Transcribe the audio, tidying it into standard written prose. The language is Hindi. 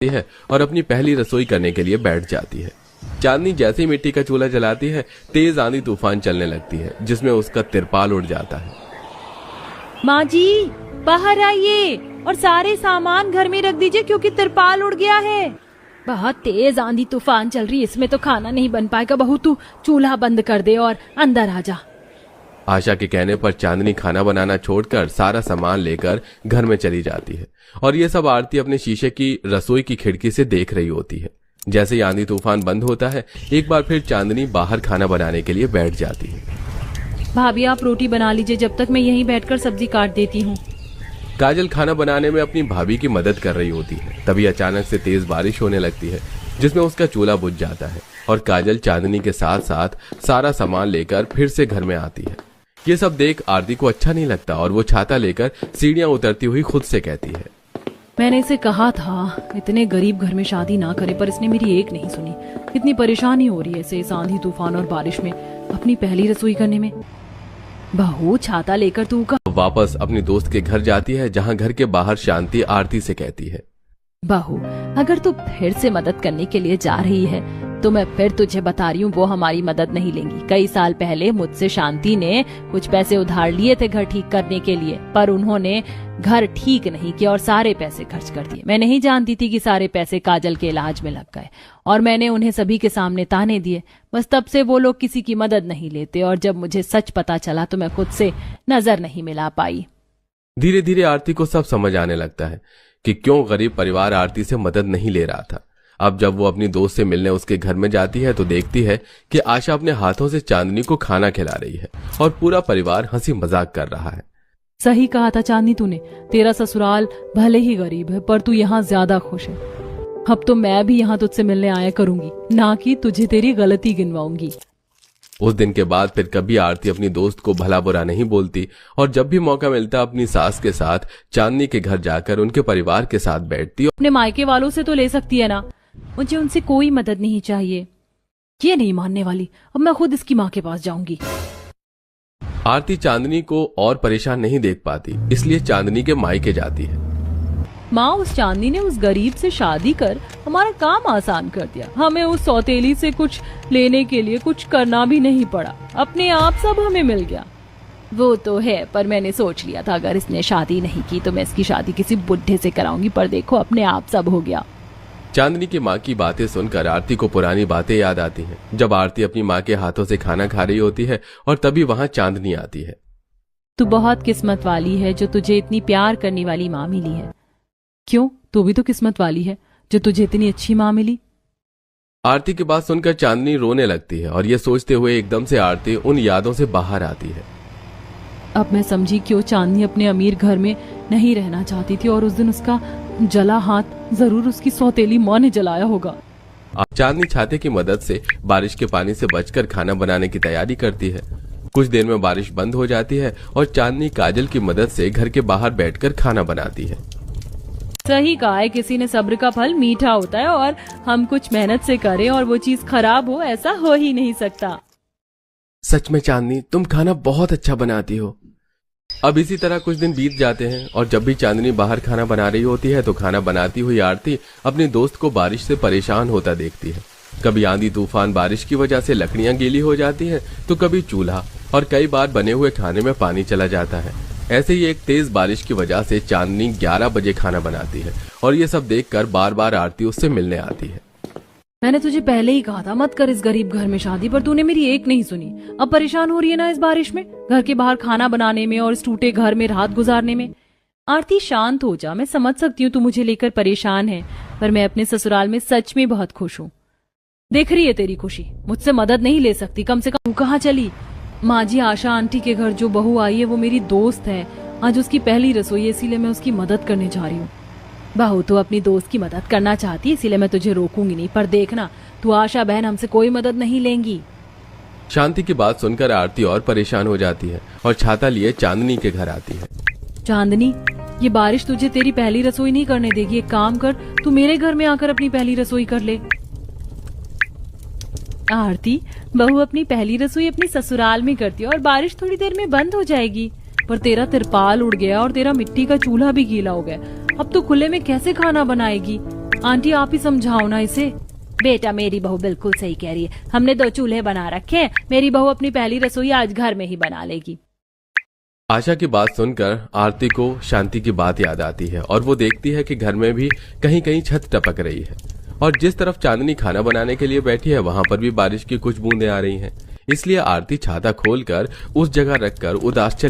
है और अपनी पहली रसोई करने के लिए बैठ जाती है। चांदनी जैसे ही मिट्टी का चूल्हा जलाती है, तेज आंधी तूफान चलने लगती है, जिसमें उसका तिरपाल उड़ जाता है। माँ जी, बाहर आइए और सारे सामान घर में रख दीजिए क्योंकि तिरपाल उड़ गया है। बहुत तेज आंधी तूफान चल रही है, इसमें तो खाना नहीं बन पाएगा। बहू तू चूल्हा बंद कर दे और अंदर आ जा। आशा के कहने पर चांदनी खाना बनाना छोड़कर सारा सामान लेकर घर में चली जाती है और ये सब आरती अपने शीशे की रसोई की खिड़की से देख रही होती है। जैसे ही आंधी तूफान बंद होता है, एक बार फिर चांदनी बाहर खाना बनाने के लिए बैठ जाती है। भाभी आप रोटी बना लीजिए, जब तक मैं यहीं बैठकर सब्जी काट देती हूँ। काजल खाना बनाने में अपनी भाभी की मदद कर रही होती है। तभी अचानक से तेज बारिश होने लगती है, जिसमें उसका चूल्हा बुझ जाता है और काजल चांदनी के साथ साथ सारा सामान लेकर फिर से घर में आती है। ये सब देख आरती को अच्छा नहीं लगता और वो छाता लेकर सीढ़ियां उतरती हुई खुद से कहती है, मैंने इसे कहा था इतने गरीब घर में शादी ना करे, पर इसने मेरी एक नहीं सुनी। इतनी परेशानी हो रही है इसे इस आंधी तूफान और बारिश में अपनी पहली रसोई करने में। बहू छाता लेकर तू का वापस अपनी दोस्त के घर जाती है, जहाँ घर के बाहर शांति आरती से कहती है, बहू अगर तू फिर से मदद करने के लिए जा रही है तो मैं फिर तुझे बता रही हूँ, वो हमारी मदद नहीं लेंगी। कई साल पहले मुझसे शांति ने कुछ पैसे उधार लिए थे घर ठीक करने के लिए, पर उन्होंने घर ठीक नहीं किया और सारे पैसे खर्च कर दिए। मैं नहीं जानती थी कि सारे पैसे काजल के इलाज में लग गए और मैंने उन्हें सभी के सामने ताने दिए। बस तब से वो लोग किसी की मदद नहीं लेते और जब मुझे सच पता चला तो मैं खुद से नजर नहीं मिला पाई। धीरे धीरे आरती को सब समझ आने लगता है कि क्यों गरीब परिवार आरती से मदद नहीं ले रहा था। अब जब वो अपनी दोस्त से मिलने उसके घर में जाती है तो देखती है कि आशा अपने हाथों से चांदनी को खाना खिला रही है और पूरा परिवार हंसी मजाक कर रहा है। सही कहा था चांदनी तूने, तेरा ससुराल भले ही गरीब है पर तू यहाँ ज्यादा खुश है। अब तो मैं भी यहाँ तुझसे मिलने आया करूंगी, ना कि तुझे तेरी गलती गिनवाऊंगी। उस दिन के बाद फिर कभी आरती अपनी दोस्त को भला बुरा नहीं बोलती और जब भी मौका मिलता अपनी सास के साथ चांदनी के घर जाकर उनके परिवार के साथ बैठती। अपने मायके वालों से तो ले सकती है ना, मुझे उनसे कोई मदद नहीं चाहिए। ये नहीं मानने वाली, अब मैं खुद इसकी माँ के पास जाऊंगी। आरती चांदनी को और परेशान नहीं देख पाती, इसलिए चांदनी के मायके जाती है। माँ, उस चांदनी ने उस गरीब से शादी कर हमारा काम आसान कर दिया। हमें उस सौतेली से कुछ लेने के लिए कुछ करना भी नहीं पड़ा, अपने आप सब हमें मिल गया। वो तो है, पर मैंने सोच लिया था अगर इसने शादी नहीं की तो मैं इसकी शादी किसी बुढ़े से कराऊंगी, पर देखो अपने आप सब हो गया। चांदनी की माँ की बातें सुनकर आरती को पुरानी बातें याद आती हैं, जब आरती अपनी माँ के हाथों से खाना खा रही होती है और तभी वहाँ चांदनी आती है। तू बहुत किस्मत वाली है जो तुझे इतनी प्यार करने वाली माँ मिली है। क्यों, तू भी तो किस्मत वाली है जो तुझे इतनी अच्छी माँ मिली। आरती की बात सुनकर चांदनी रोने लगती है और ये सोचते हुए एकदम से आरती उन यादों से बाहर आती है। अब मैं समझी क्यों चांदनी अपने अमीर घर में नहीं रहना चाहती थी और उस दिन उसका जला हाथ जरूर उसकी सौतेली माँ ने जलाया होगा। चांदनी छाते की मदद से बारिश के पानी से बचकर खाना बनाने की तैयारी करती है। कुछ देर में बारिश बंद हो जाती है और चांदनी काजल की मदद से घर के बाहर बैठकर खाना बनाती है। सही कहा है, किसी ने सब्र का फल मीठा होता है और हम कुछ मेहनत से करें और वो चीज खराब हो, ऐसा हो ही नहीं सकता। सच में चांदनी, तुम खाना बहुत अच्छा बनाती हो। अब इसी तरह कुछ दिन बीत जाते हैं और जब भी चांदनी बाहर खाना बना रही होती है तो खाना बनाती हुई आरती अपनी दोस्त को बारिश से परेशान होता देखती है। कभी आंधी तूफान बारिश की वजह से लकड़ियां गीली हो जाती हैं, तो कभी चूल्हा और कई बार बने हुए खाने में पानी चला जाता है। ऐसे ही एक तेज बारिश की वजह से चांदनी 11 बजे खाना बनाती है और ये सब देखकर बार बार आरती उससे मिलने आती है। मैंने तुझे पहले ही कहा था मत कर इस गरीब घर में शादी, पर तूने मेरी एक नहीं सुनी। अब परेशान हो रही है ना इस बारिश में, घर के बाहर खाना बनाने में और इस टूटे घर में रात गुजारने में। आरती शांत हो जा, मैं समझ सकती हूँ तू मुझे लेकर परेशान है, पर मैं अपने ससुराल में सच में बहुत खुश हूँ। देख रही है तेरी खुशी, मुझसे मदद नहीं ले सकती, कम से कम तू कहाँ चली। माँ जी, आशा आंटी के घर जो बहू आई है वो मेरी दोस्त है, आज उसकी पहली रसोई है, इसीलिए मैं उसकी मदद करने जा रही हूँ। बहू, तू अपनी दोस्त की मदद करना चाहती है इसीलिए मैं तुझे रोकूंगी नहीं, पर देखना तू आशा बहन हमसे कोई मदद नहीं लेंगी। शांति की बात सुनकर आरती और परेशान हो जाती है और छाता लिए चांदनी के घर आती है। चांदनी, ये बारिश तुझे तेरी पहली रसोई नहीं करने देगी। एक काम कर, तू मेरे घर में आकर अपनी पहली रसोई कर ले। आरती, बहू अपनी पहली रसोई अपनी ससुराल में करती है और बारिश थोड़ी देर में बंद हो जाएगी, पर तेरा तिरपाल उड़ गया और तेरा मिट्टी का चूल्हा भी गीला हो गया। अब तो खुले में कैसे खाना बनाएगी। आंटी आप ही समझाओ ना इसे। बेटा मेरी बहू बिल्कुल सही कह रही है, हमने 2 चूल्हे बना रखे हैं, मेरी बहू अपनी पहली रसोई आज घर में ही बना लेगी। आशा की बात सुनकर आरती को शांति की बात याद आती है और वो देखती है कि घर में भी कहीं कहीं छत टपक रही है और जिस तरफ चांदनी खाना बनाने के लिए बैठी है वहां पर भी बारिश की कुछ बूंदें आ रही हैं। इसलिए आरती छाता खोलकर उस जगह रखकर उदास